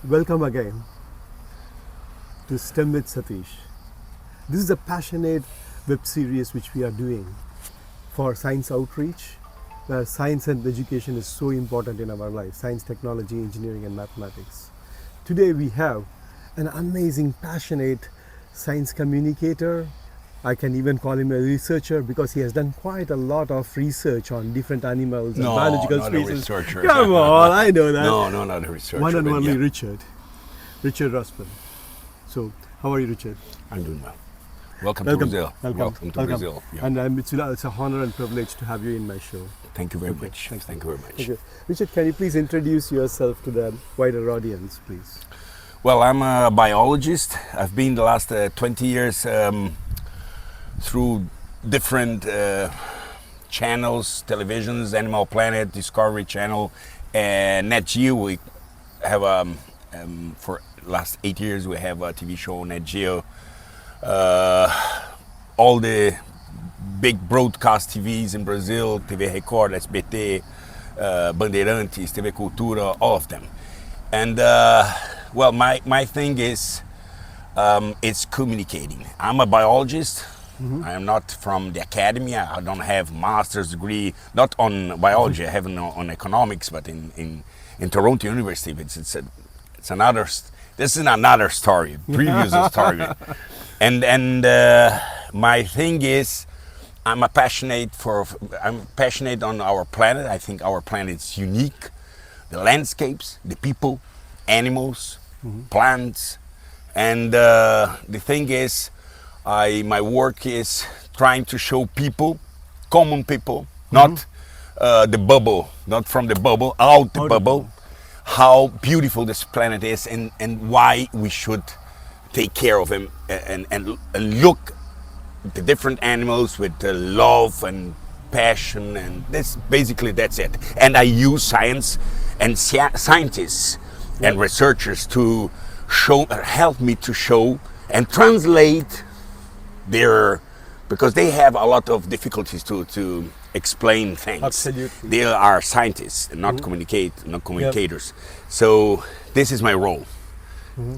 Welcome again to STEM with Satheesh. This is a passionate web series which we are doing for science outreach, where science and education is so important in our life, science, technology, engineering and mathematics. Today we have an amazing, passionate science communicator. I can even call him a researcher because he has done quite a lot of research on different animals and biological not species. a researcher. Come on, I know that. No, not a researcher. One and but only yeah, Richard Rasmussen. So, how are you, Richard? I'm doing well. Welcome to Brazil. Welcome to Brazil. Yeah. And it's an honor and privilege to have you in my show. Thank you very much. Thank you very much. Okay. Richard, can you please introduce yourself to the wider audience, please? Well, I'm a biologist. I've been the last 20 years through different channels, televisions, Animal Planet, Discovery Channel, and Net Geo. We have for last 8 years we have a TV show Net Geo. All the big broadcast TVs in Brazil, TV Record, SBT, Bandeirantes, TV Cultura, all of them. And well, my thing is it's communicating. I'm a biologist. Mm-hmm. I am not from the academy. I don't have master's degree, not on biology. I have on economics, but in Toronto University. It's another. This is another story, previous story. And my thing is, I'm passionate on our planet. I think our planet is unique. The landscapes, the people, animals, plants, and the thing is, my work is trying to show people, common people, not the bubble, not from the bubble, out the bubble, how beautiful this planet is and why we should take care of him and look at the different animals with love and passion, and that's it. And I use science and scientists and researchers to help me to show and translate because they have a lot of difficulties to explain things. Absolutely. They are scientists and not communicators. So this is my role,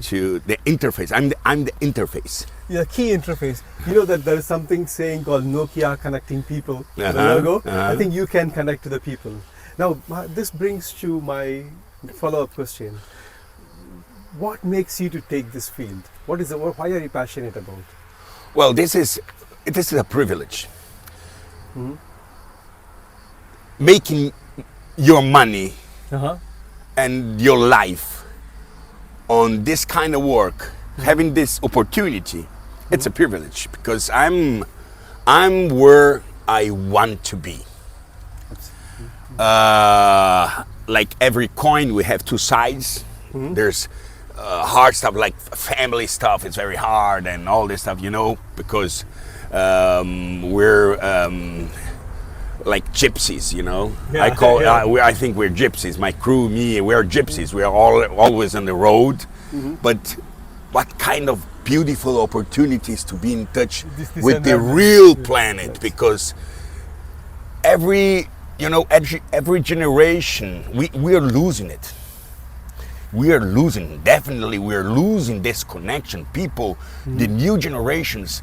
to the interface. I'm the interface. Yeah, key interface. You know that there is something saying called Nokia connecting people. The logo. I think you can connect to the people. Now, this brings to my follow-up question. What makes you to take this field? Why are you passionate about? Well, this is a privilege. Making your money and your life on this kind of work, having this opportunity, it's a privilege because I'm where I want to be. Like every coin, we have two sides. There's hard stuff like family stuff. It's very hard and all this stuff, because we're like gypsies, Yeah, I think we're gypsies. My crew, me, we're gypsies. We are always on the road. But what kind of beautiful opportunities to be in touch with the real planet, because every generation we are losing it. We are losing this connection. People, the new generations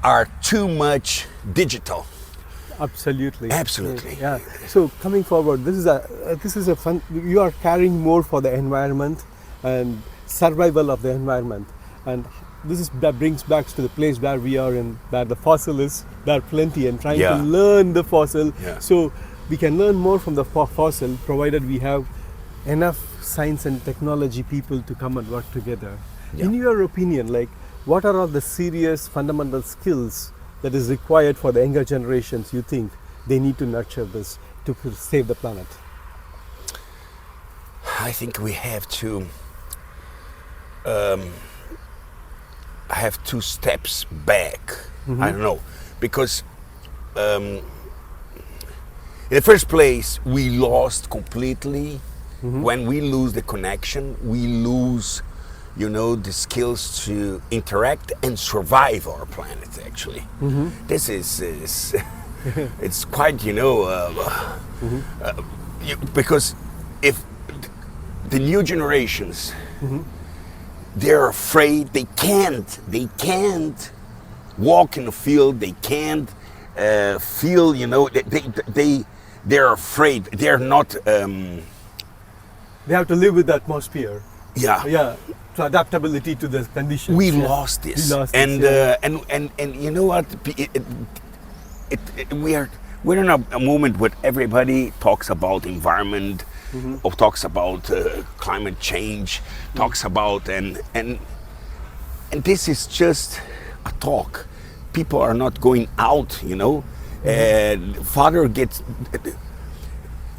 are too much digital. Absolutely. Yeah. So coming forward, this is a fun. You are caring more for the environment and survival of the environment, and that brings back to the place where we are in, where the fossil is. There are plenty, and trying to learn the fossil, so we can learn more from the fossil, provided we have enough science and technology people to come and work together. In your opinion, what are all the serious fundamental skills that is required for the younger generations you think they need to nurture this to save the planet? I think we have to have 2 steps back. I don't know, because in the first place we lost completely. When we lose the connection, we lose the skills to interact and survive our planet, actually. This is it's quite, because if the new generations, they're afraid. They can't walk in the field. They can't feel. You know, they're afraid. They're not. They have to live with the atmosphere. Yeah. Yeah. So adaptability to the conditions. We lost this. We lost and, this, and you know what? We're in a moment where everybody talks about environment, or talks about climate change, talks about and this is just a talk. People are not going out, you know.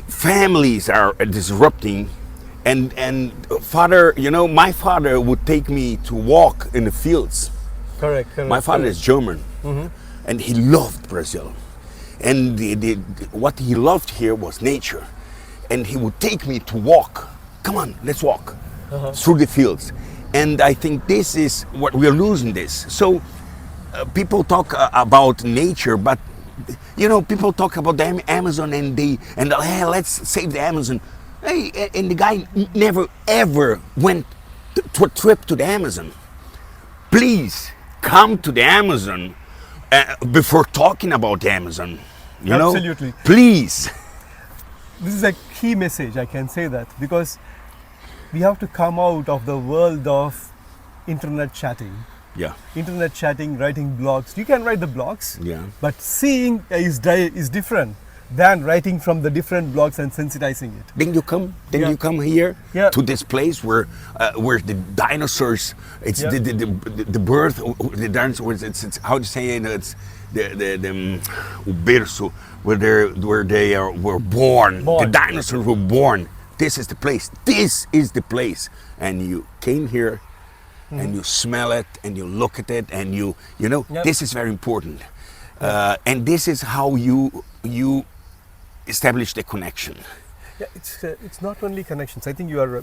Families are disrupting, and father, you know, my father would take me to walk in the fields. Correct. My father is German, and he loved Brazil. And what he loved here was nature. And he would take me to walk. Come on, let's walk through the fields. And I think this is what we're losing this. So people talk about nature, but you know, people talk about the Amazon and hey, let's save the Amazon. Hey, and the guy never ever went to a trip to the Amazon. Please come to the Amazon before talking about the Amazon. You Absolutely. know? Please. This is a key message, I can say that, because we have to come out of the world of internet chatting. Yeah. Internet chatting, writing blogs. You can write the blogs, Yeah. but seeing is different than writing from the different blogs and sensitizing it. Then you come here to this place where the dinosaurs. It's the birth. The dinosaurs. It's how to say it. It's the berço where they were born. The dinosaurs were born. This is the place. This is the place. And you came here, and you smell it, and you look at it, and you know this is very important. And this is how you establish the connection. Yeah, it's not only connections. I think you are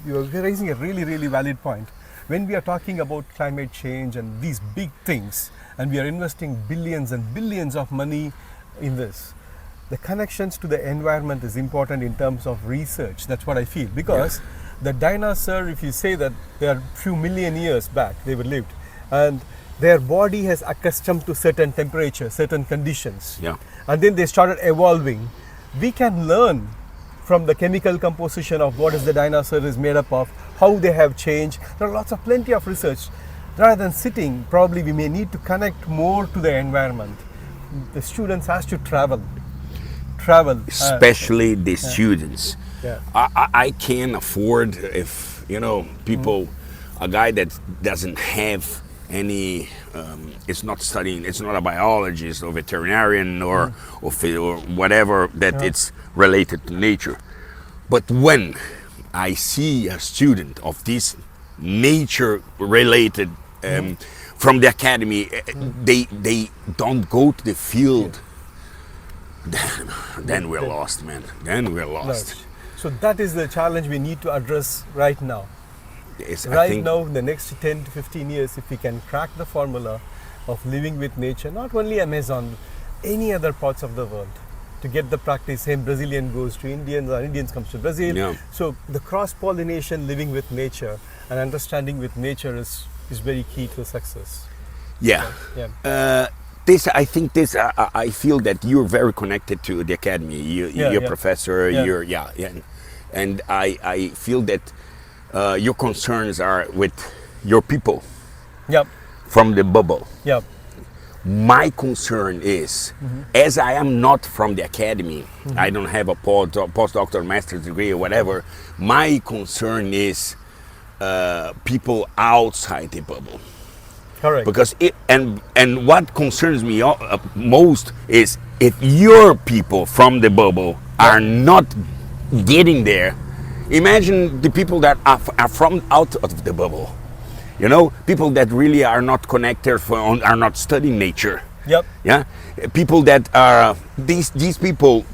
raising a really valid point. When we are talking about climate change and these big things, and we are investing billions and billions of money in this, the connections to the environment is important in terms of research. That's what I feel, because the dinosaur, if you say that they are few million years back they were lived, and their body has accustomed to certain temperature, certain conditions, and then they started evolving. We can learn from the chemical composition of what is the dinosaur is made up of, how they have changed. There are plenty of research. Rather than sitting, probably we may need to connect more to the environment. The students has to travel. Especially the students. Yeah. I can't afford, if you know, people, a guy that doesn't have any, it's not studying, it's not a biologist or veterinarian or whatever that it's related to nature. But when I see a student of this nature related from the academy, they don't go to the field, then we're lost, man. Then we're lost. Right. So that is the challenge we need to address right now. Yes, Now, in the next 10 to 15 years, if we can crack the formula of living with nature, not only Amazon, any other parts of the world, to get the practice. Same Brazilian goes to Indians, or Indians comes to Brazil. Yeah. So the cross-pollination, living with nature and understanding with nature is very key to success. Yeah. I feel that you're very connected to the academy. You're a professor. And I feel that your concerns are with your people. Yep. From the bubble. Yep. My concern is, as I am not from the academy, I don't have a postdoctoral master's degree or whatever, my concern is people outside the bubble. Correct. Because and what concerns me most is if your people from the bubble are not getting there. Imagine the people that are from out of the bubble. You know, people that really are not connected, are not studying nature. Yep. Yeah, people that are these people.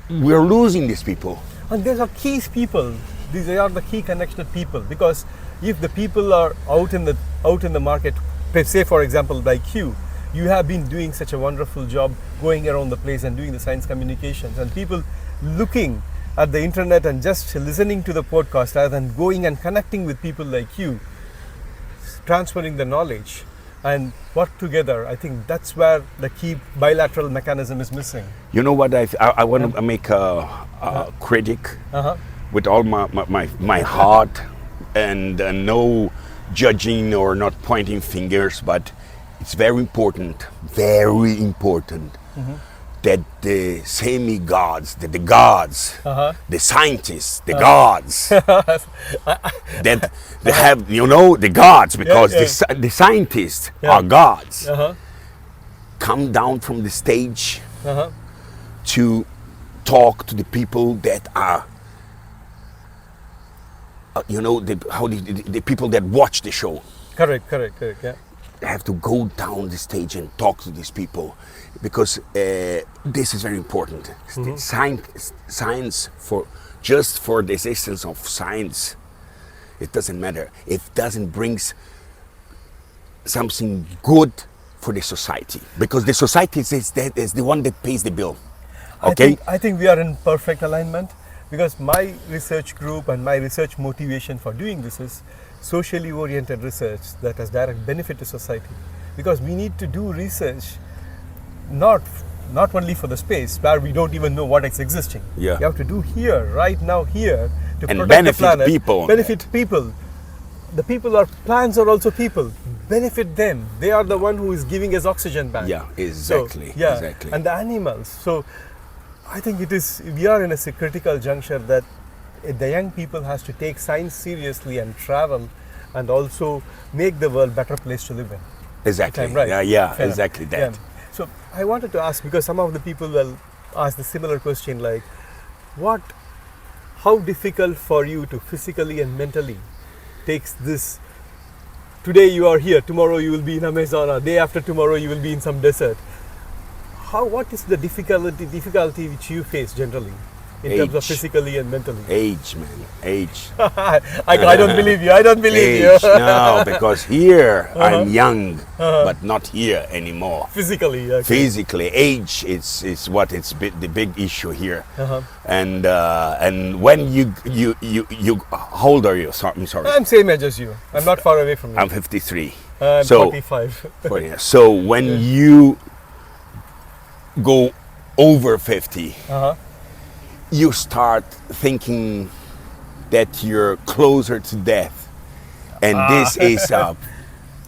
We're losing these people. And these are key people. These are the key connected people. Because if the people are out in the market, say for example like you have been doing such a wonderful job going around the place and doing the science communications, and people looking at the internet and just listening to the podcast rather than going and connecting with people like you, transferring the knowledge and work together. I think that's where the key bilateral mechanism is missing. You know what? I want to make a critic with all my heart, and no judging or not pointing fingers, but it's very important that the semi-gods, the gods, the scientists, the gods, that they have, the gods, because the scientists are gods, come down from the stage to talk to the people that are, the people that watch the show. Correct, yeah. Have to go down the stage and talk to these people, because this is very important. Science, for the existence of science, it doesn't matter if it doesn't bring something good for the society, because the society is the one that pays the bill. Okay, I think we are in perfect alignment, because my research group and my research motivation for doing this is socially oriented research that has direct benefit to society, because we need to do research not only for the space where we don't even know what is existing. Yeah. You have to do here, right now, here, to and protect benefit the planet, people. benefit people. The people are plants are also people. Benefit them. They are the one who is giving us oxygen back. Yeah, exactly. So, yeah, exactly. And the animals. So I think we are in a critical juncture that the young people has to take science seriously and travel, and also make the world a better place to live in. Exactly. Right? Yeah, exactly that. Yeah. So I wanted to ask, because some of the people will ask the similar question, like, how difficult for you to physically and mentally takes this? Today you are here, tomorrow you will be in Amazon, day after tomorrow you will be in some desert. What is the difficulty which you face generally in terms of physically and mentally? Age, man, age. I don't believe you. I don't believe age, you. No, because here I'm young, but not here anymore. Physically, okay. Physically, age is the big issue here. And when you how old are you? I'm sorry. I'm same age as you. I'm not far away from you. I'm 53. I'm 45. So when you go over 50, you start thinking that you're closer to death, and this is a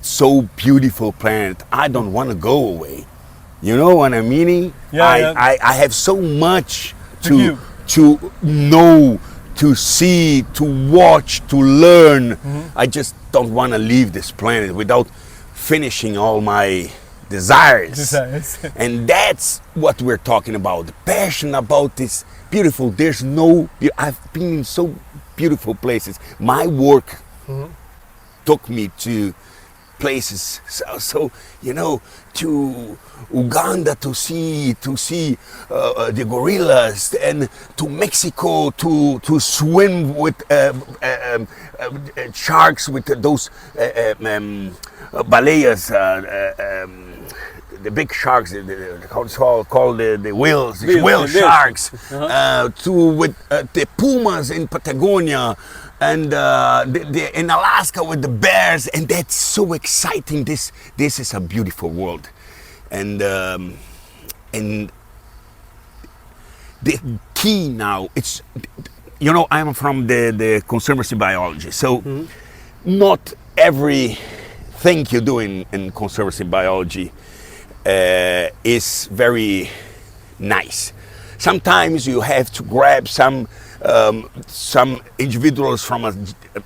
so beautiful planet. I don't want to go away. You know what I'm meaning? I have so much to know, to see, to watch, to learn. I just don't want to leave this planet without finishing all my desires. And that's what we're talking about. The passion about this beautiful. I've been in so beautiful places. My work took me to places, so to Uganda to see the gorillas, and to Mexico to swim with sharks, with those baleas, the big sharks, called the whale sharks, with the pumas in Patagonia, and in Alaska with the bears, and that's so exciting. This is a beautiful world, and the key now, it's, I'm from the conservation biology, so not everything you do in conservation biology is very nice. Sometimes you have to grab some individuals from a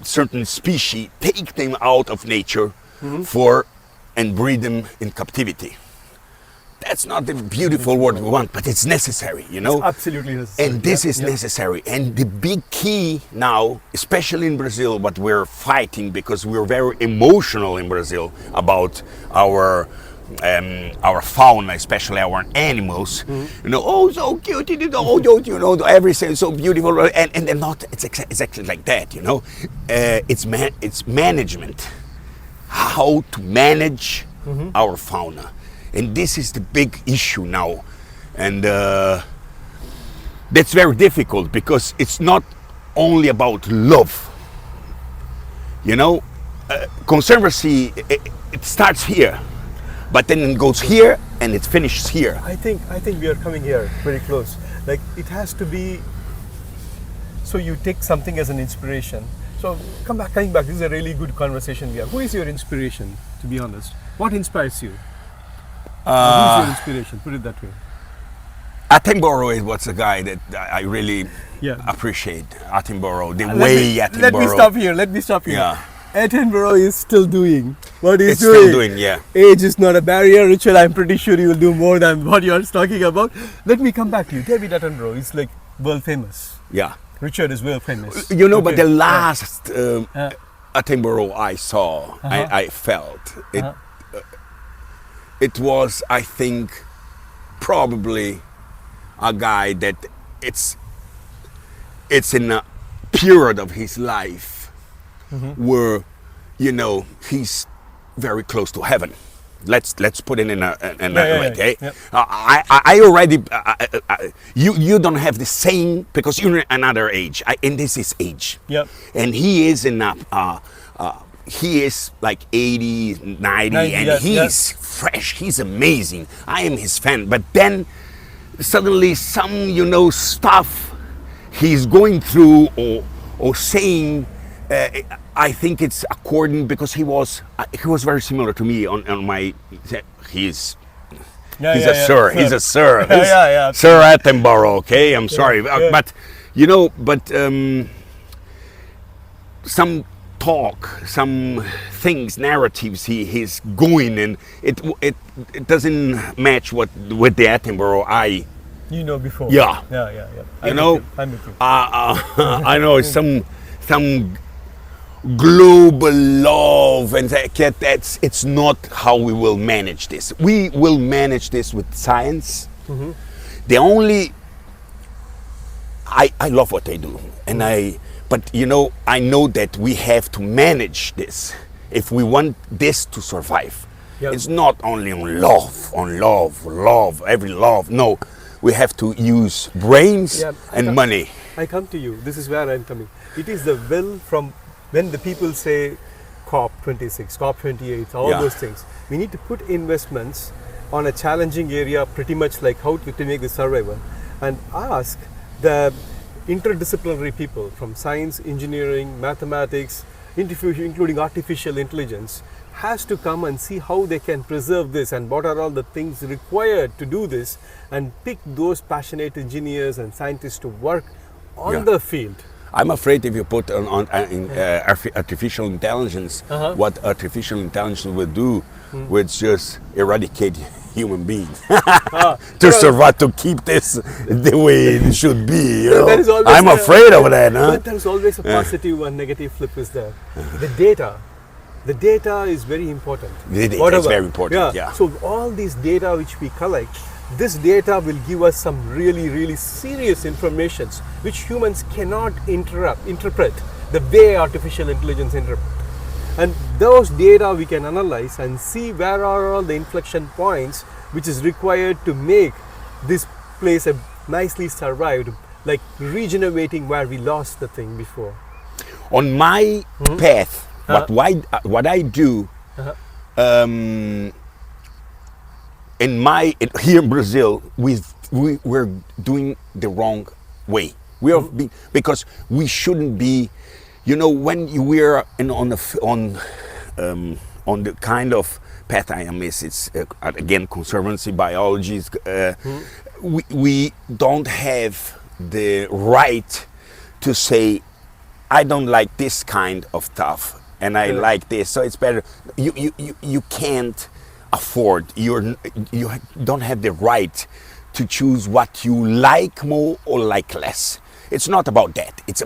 certain species, take them out of nature and breed them in captivity. That's not the beautiful word we want, but it's necessary, It's absolutely necessary. And this is necessary. And the big key now, especially in Brazil, what we're fighting, because we're very emotional in Brazil about our fauna, especially our animals. Oh, so cute, everything so beautiful, and they're not. It's exactly like that, It's management, how to manage our fauna, and this is the big issue now. And that's very difficult because it's not only about love. You know, conservancy, it starts here, but then it goes here and it finishes here. I think we are coming here very close. Like it has to be. So you take something as an inspiration. So coming back. This is a really good conversation we have. Who is your inspiration? To be honest, what inspires you? Who is your inspiration? Put it that way. Attenborough was a guy that I really appreciate. Attenborough, the way Attenborough. Let me stop here. Yeah. Attenborough is still doing what he's It's doing. still doing, yeah. Age is not a barrier, Richard. I'm pretty sure you will do more than what you're talking about. Let me come back to you. David Attenborough is like world famous. Yeah. Richard is world famous. You know, but the last Attenborough I saw, I felt it. It was, I think, probably a guy that it's in a period of his life where, you know, he's very close to heaven. Let's put it in a way, okay? Yeah. I already you don't have the same because you're in another age, and this is age. Yep. And he is in he is like 80, 90 and he's fresh. He's amazing. I am his fan. But then suddenly some, you know, stuff he's going through or saying. I think it's according because he was very similar to me on my. He's a sir. He's a sir. Sir Attenborough. Okay, I'm sorry, but you know, some talk, some things, narratives he's going, and it doesn't match with the Attenborough you know before. Yeah. I'm know, with you. I know it's some global love, and it's not how we will manage this. We will manage this with science. The only I love what they do, and but you know, I know that we have to manage this if we want this to survive. It's not only on love, every love. No, we have to use brains and money. I come to you. This is where I'm coming. It is the will from when the people say COP26, COP28, all those things. We need to put investments on a challenging area, pretty much like how to make the survival, and ask the interdisciplinary people from science, engineering, mathematics, including artificial intelligence, has to come and see how they can preserve this and what are all the things required to do this, and pick those passionate engineers and scientists to work on the field. I'm afraid if you put artificial intelligence, what artificial intelligence will do would just eradicate human beings to survive, to keep this the way it should be. You know? I'm afraid of that. But there's always a positive and negative flip is there. The data is very important. The data is very important, So all these data which we collect, this data will give us some really, really serious information which humans cannot interpret the way artificial intelligence interprets. And those data we can analyze and see where are all the inflection points which is required to make this place a nicely survived, like regenerating where we lost the thing before. On my path, what I do here in Brazil, we're doing the wrong way. We are because we shouldn't be, you know, when we're on the kind of path I am. It's again conservancy, biology. We don't have the right to say, I don't like this kind of stuff, and I like this, so it's better. You can't afford. You don't have the right to choose what you like more or like less. It's not about that. It's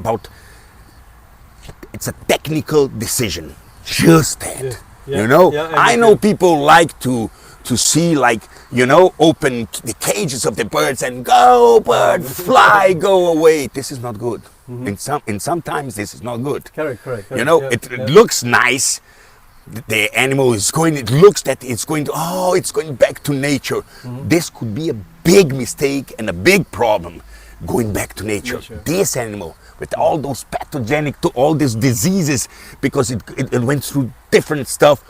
a technical decision. Just that. You know, I know people like to see, like, you know, open the cages of the birds and go bird, fly, go away. This is not good. And sometimes this is not good. Correct. You know, it looks nice. The animal is going. It looks that it's going to. Oh, it's going back to nature. This could be a big mistake and a big problem, going back to nature. Nature. This animal with all those pathogenic, to all these diseases, because it went through different stuff,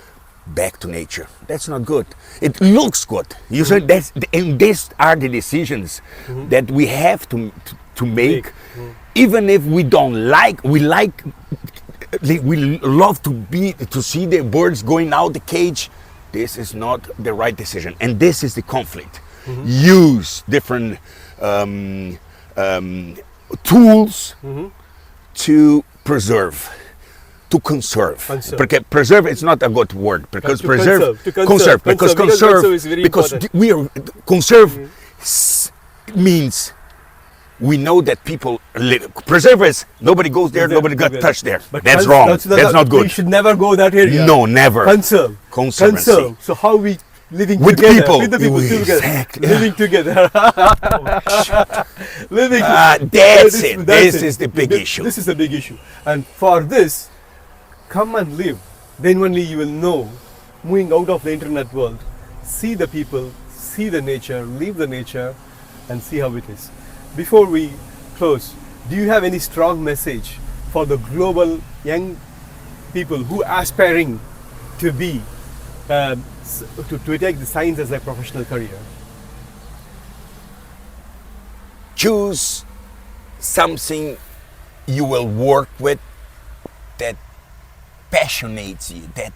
back to nature. That's not good. It looks good. You said and these are the decisions that we have to make, even if we don't like. We love to see the birds going out the cage. This is not the right decision, and this is the conflict. Use different tools to preserve. To conserve. Because preserve is not a good word. Because conserve is very important. We are means we know that people live. Preserve is nobody goes there, nobody got touched there. But that's wrong. That's not good. We should never go that area. No, never. Conserve. Conservancy. So how we living with together people. With the people together. Exactly. Living together. Living. That's it. This is the big issue. This is the big issue. And for this, come and live. Then only you will know, moving out of the internet world, see the people, see the nature, live the nature, and see how it is. Before we close, do you have any strong message for the global young people who are aspiring to be, to take the science as their professional career? Choose something you will work with that passionates you, that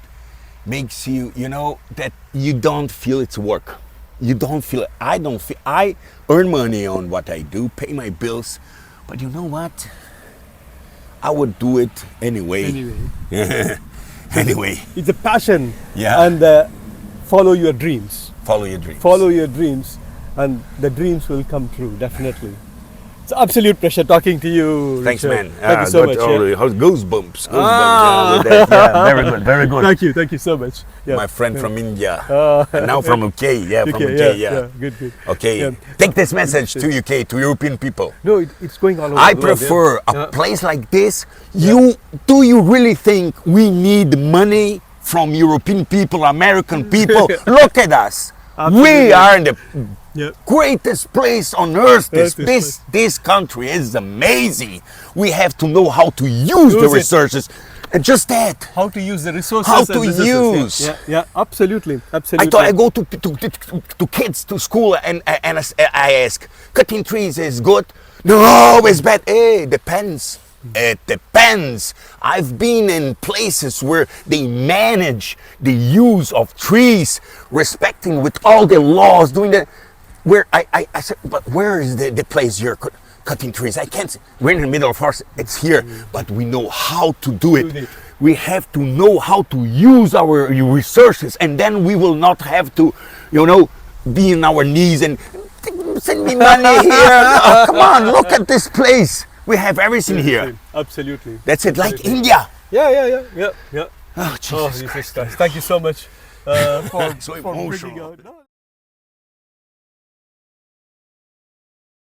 makes you, that you don't feel it's work. You don't feel it. I earn money on what I do, pay my bills, but you know what? I would do it anyway. Anyway. It's a passion. Yeah. And follow your dreams. Follow your dreams. Follow your dreams, and the dreams will come true, definitely. It's an absolute pleasure talking to you, Thanks, Richard. man. Thank you so much. Goosebumps. Very good. Very good. Thank you so much. Yeah. My friend from India, and now from UK. Yeah, from UK. Yeah. Good. Okay. Yeah. Take this message to UK, to European people. No, it's going all over. I the world, prefer a place like this. Do you really think we need money from European people, American people? Look at us. Absolutely. We are in the greatest place on earth. This country is amazing. We have to know how to use the resources, and just that. How to use the resources. How to use. Yeah, absolutely. I thought I go to kids to school and I ask, cutting trees is good? No, it's bad. It depends. It depends. I've been in places where they manage the use of trees, respecting with all the laws, doing that. Where I said, but where is the place you're cutting trees? I can't see. We're in the middle of forest. It's here, but we know how to do it. We have to know how to use our resources, and then we will not have to, be on our knees and send me money here. Oh, come on, look at this place. We have everything here. Absolutely. That's it, like India. Yeah. Oh, Jesus Christ. Thank you so much for so emotional. bringing out.